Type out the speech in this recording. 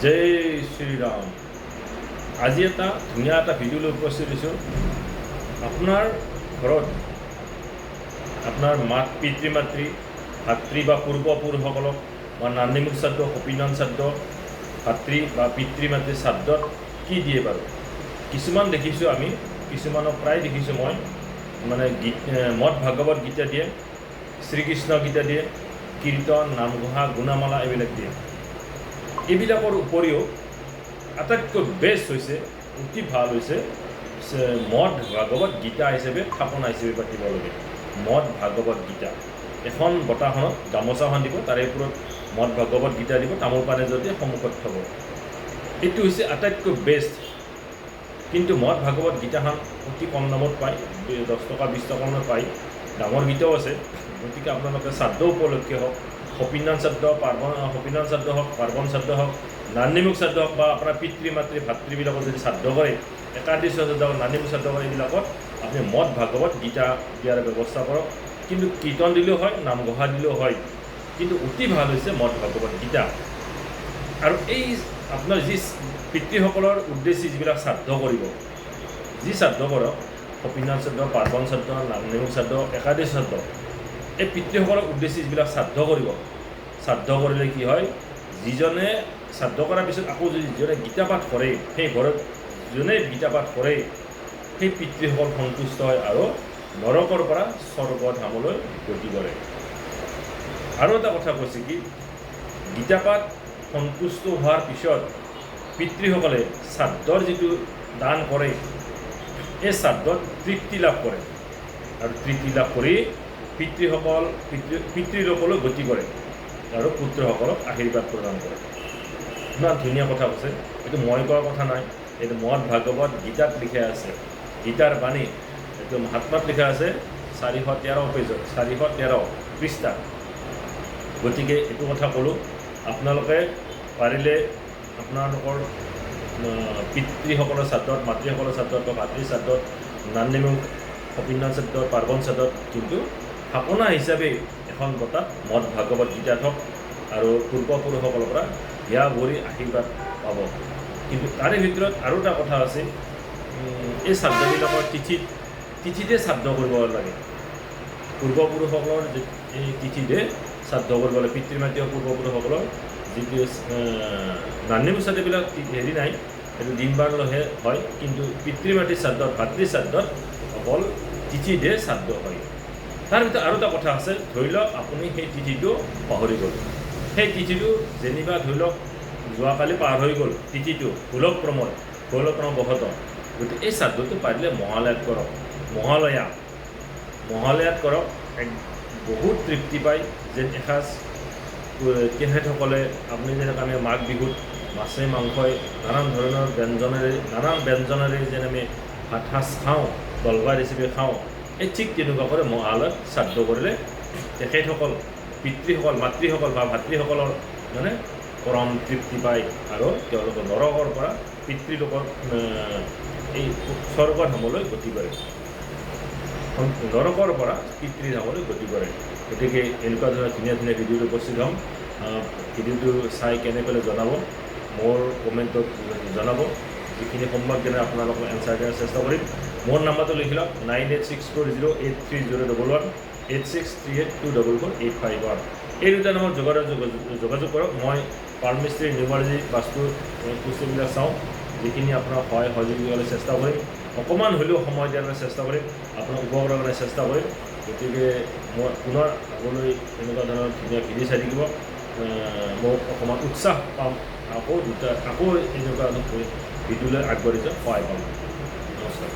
জয় শ্ৰীৰাম। আজি এটা ধুনীয়া এটা ভিডিঅ' লৈ উপস্থিত হৈছোঁ। আপোনাৰ ঘৰত আপোনাৰ পিতৃ মাতৃ ভাতৃ বা পূৰ্বপুৰুষসকলক বা নান্দিমুখ শ্ৰাদ্ধ, সপিনান শ্ৰাদ্ধ, ভাতৃ বা পিতৃ মাতৃ শ্ৰাদ্ধত কি দিয়ে বাৰু? কিছুমান দেখিছোঁ আমি, কিছুমানক প্ৰায় দেখিছোঁ মই, মানে মদ ভাগৱত গীতা দিয়ে, শ্ৰীকৃষ্ণ গীতা দিয়ে, কীৰ্তন, নামঘোষা, গুণামালা এইবিলাক দিয়ে। এইবিলাকৰ উপৰিও আটাইতকৈ বেষ্ট হৈছে, অতি ভাল হৈছে মদ ভাগৱত গীতা হিচাপে থাপনা হিচাপে পাতিব লাগে। মদ ভাগৱত গীতা এখন বঁটাখনত গামোচাখন দিব, তাৰে ওপৰত মদ ভাগৱত গীতা দিব, তামোল পানে যদি সন্মুখত থ'ব। এইটো হৈছে আটাইতকৈ বেষ্ট। কিন্তু মদ ভাগৱত গীতাখন অতি কম দামত পায়, 10 টকা 20 টকা মানত পায়। ডাঙৰ গীতাও আছে। গতিকে আপোনালোকে শ্ৰাদ্ধ উপলক্ষে হওক, সপিনান শ্ৰাদ্ধ, সপিনান শ্ৰাদ্ধ হওক, পাৰ্বণ শ্ৰাদ্ধ হওক, নান্দিমুখ শ্ৰাদ্ধ হওক, বা আপোনাৰ পিতৃ মাতৃ ভাতৃবিলাকক যদি শ্ৰাদ্ধ কৰে, একাদশী শ্ৰাদ্ধ, নান্দিমুখ শ্ৰাদ্ধ কৰে, এইবিলাকত আপুনি মদ ভাগৱত গীতা দিয়াৰ ব্যৱস্থা কৰক। কিন্তু কীৰ্তন দিলেও হয়, নামঘোষা দিলেও হয়, কিন্তু অতি ভাল হৈছে মদ ভাগৱত গীতা। আৰু এই আপোনাৰ যি পিতৃসকলৰ উদ্দেশ্যে যিবিলাক শ্ৰাদ্ধ কৰিব, যি শ্ৰাদ্ধ কৰক, সপিনান শ্ৰাদ্ধ, পাৰ্বণ শ্ৰাদ্ধ, নান্দিমুখ শ্ৰাদ্ধ, একাদশী শ্ৰাদ্ধ, এই পিতৃসকলৰ উদ্দেশ্যে যিবিলাক শ্ৰাদ্ধ কৰিব, শ্ৰাদ্ধ কৰিলে কি হয়, যিজনে শ্ৰাদ্ধ কৰাৰ পিছত আকৌ যদি যিজনে গীতা পাঠ কৰে, সেই ঘৰত যোনে গীতা পাঠ কৰে, সেই পিতৃসকল সন্তুষ্ট হয় আৰু নৰকৰ পৰা স্বৰ্গধামলৈ গতি কৰে। আৰু এটা কথা কৈছে কি, গীতা পাঠ সন্তুষ্ট হোৱাৰ পিছত পিতৃসকলে শ্ৰাদ্ধৰ যিটো দান কৰে, এই শ্ৰাদ্ধত তৃপ্তি লাভ কৰে, আৰু তৃপ্তি লাভ কৰি পিতৃলোকলৈ গতি কৰে আৰু পুত্ৰসকলক আশীৰ্বাদ প্ৰদান কৰে। ইমান ধুনীয়া কথা কৈছে। এইটো মই কোৱাৰ কথা নাই, এইটো মদ ভাগৱত গীতাত লিখা আছে, গীতাৰ বাণী। এইটো মহাত্মাত লিখা আছে 413 পেজত, 413 পৃষ্ঠাত। গতিকে এইটো কথা ক'লোঁ, আপোনালোকে পাৰিলে আপোনালোকৰ পিতৃসকলৰ শ্ৰাদ্ধত, মাতৃসকলৰ শ্ৰাদ্ধত বা ভাতৃৰ শ্ৰাদ্ধত, নান্দিমুখ, সপিনান শ্ৰাদ্ধ, পাৰ্বণ শ্ৰাদ্ধত কিন্তু থাপনা হিচাপে এখন বঁটাত মদ ভাগৱত গীতা থওক আৰু পূৰ্বপুৰুষসকলৰ পৰা হিয়া ভৰি আশীৰ্বাদ পাব। কিন্তু তাৰে ভিতৰত আৰু এটা কথা আছে, এই শ্ৰাদ্ধবিলাকৰ তিথিতে শ্ৰাদ্ধ কৰিব লাগে। পূৰ্বপুৰুষসকলৰ এই তিথিতে শ্ৰাদ্ধ কৰিব লাগে। পিতৃ মাতৃ পূৰ্বপুৰুষসকলৰ যিটো নান্দিমুখ শ্ৰাদ্ধবিলাক হেৰি নাই, সেইটো দিন বাৰ লৈহে হয়। কিন্তু পিতৃ মাতৃ শ্ৰাদ্ধত, ভাতৃ শ্ৰাদ্ধত অকল তিথিতে শ্ৰাদ্ধ হয়। তাৰ ভিতৰত আৰু এটা কথা আছে, ধৰি লওক আপুনি সেই তিথিটো পাহৰি গ'ল। সেই তিথিটো যেনিবা ধৰি লওক যোৱাকালি পাৰ হৈ গ'ল, তিথিটো ভুলক্ৰমবশত। গতিকে এই শ্ৰাদ্ধটো পাৰিলে মহালয়াত কৰক। মহালয়াত কৰক, বহুত তৃপ্তি পায়। যেন এসাঁজ তেখেতসকলে, আপুনি যেনেকৈ আমি মাঘ বিহুত মাছে মাংসই নানান ধৰণৰ ব্যঞ্জনেৰে যেন আমি ভাত সাঁজ খাওঁ, দলবাৰ হিচাপে খাওঁ, এই ঠিক তেনেকুৱা কৰে মহালয়াত শ্ৰাদ্ধ কৰিলে তেখেতসকল, পিতৃসকল, মাতৃসকল বা ভাতৃসকলৰ মানে পৰম তৃপ্তি পায় আৰু তেওঁলোকে নৰকৰ পৰা পিতৃলোকৰ এই স্বৰ্গধামলৈ গতি কৰে, নৰকৰ পৰা পিতৃধামলৈ গতি কৰে। গতিকে এনেকুৱা ধৰণৰ ধুনীয়া ধুনীয়া ভিডিঅ'ত উপস্থিত হ'ম। ভিডিঅ'টো চাই কেনে পালে জনাব, মোৰ কমেণ্টত জনাব। যিখিনি সম্ভৱ কেনে আপোনালোকক এনচাৰ দিয়াৰ চেষ্টা কৰিম। মোৰ নাম্বাৰটো লিখি লওক 9864083011, 8638244851। এই দুটা নম্বৰ যোগাযোগ কৰক। মই পাৰমিস্ত্ৰী, নিউমাৰজি, বাস্তু বস্তুবিলাক চাওঁ। যিখিনি আপোনাৰ সহায় সহযোগী কৰিবলৈ চেষ্টা কৰিম, অকণমান হ'লেও সময় দিয়াৰ কাৰণে চেষ্টা কৰিম, আপোনাক উপকাৰৰ কাৰণে চেষ্টা কৰিম। গতিকে মই পুনৰ আগলৈ এনেকুৱা ধৰণৰ ধুনীয়া ভিডিঅ' চাই থাকিব, মোক অকণমান উৎসাহ পাম, আকৌ এনেকুৱা ভিডিঅ'লৈ আগবাঢ়ি যোৱাত সহায় পাম। নমস্কাৰ।